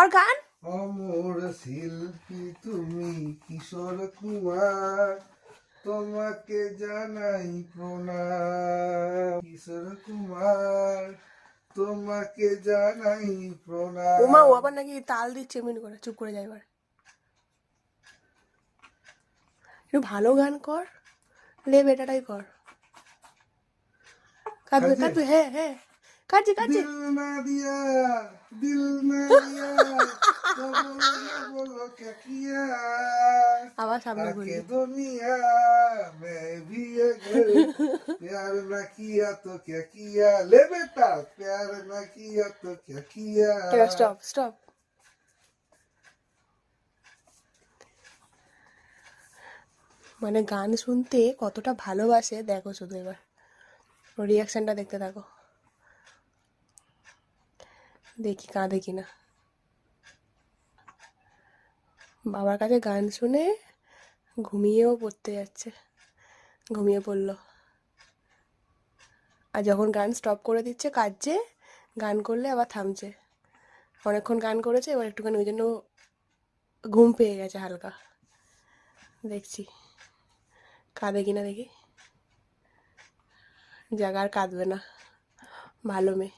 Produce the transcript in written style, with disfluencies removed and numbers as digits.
और गान অমর শিল্পী তুমি কিশোর কুমার তোমাকে জানাই প্রণাম কিশোর কুমার তোমাকে জানাই প্রণাম উমা ও আবার নাকি তাল দিচ্ছে এমনি করে, চুপ করে যাই এবার। একটু ভালো গান কর, লে বেটাটাই কর। কাঁদবে কাজে কাঁদবে, হ্যাঁ হ্যাঁ কাঁদছে কাঁদছে। दिल ना दिया दिल ना दिया तो बोलो क्या किया আবার সামনে आके ঘুরবি। दुनिया में भी अगर प्यार ना किया तो क्या किया ले बेटा प्यार ना किया तो क्या किया এবার স্টপ স্টপ। মানে গান শুনতে কতটা ভালোবাসে দেখো শুধু এবার, ওর রিয়াকশনটা দেখতে থাকো, দেখি কাঁদে কিনা। বাবার কাছে গান শুনে ঘুমিয়েও পড়তে যাচ্ছে, ঘুমিয়ে পড়লো। আর যখন গান স্টপ করে দিচ্ছে কাঁদছে, গান করলে আবার থামছে। অনেকক্ষণ গান করেছে, এবার একটুখানি ওই জন্য ঘুম পেয়ে গেছে হালকা। দেখছি কাঁদে কিনা দেখি। জায়গা আর কাঁদবে না, ভালো মেয়ে।